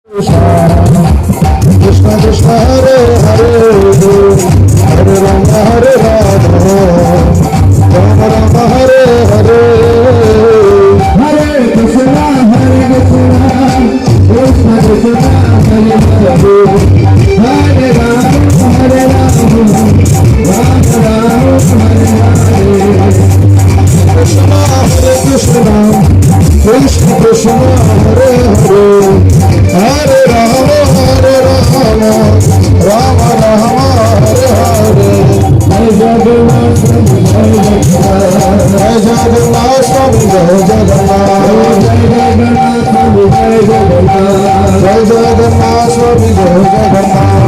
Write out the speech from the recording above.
Krishna Krishna Hare Hare Hare Ram Ram Ram Hare Hare Hare Krishna Krishna Krishna Hare Hare Hare Ram Ram Hare Hare Krishna Hare Krishna Krishna Krishna Hare Hare Hare Ram Ram Ram Hare Hare Jai Jagannath Swami Jai Jagannath Swami Jai Jagannath Jai Jagannath Swami Jai Jagannath Jai Jagannath Swami Jai Jagannath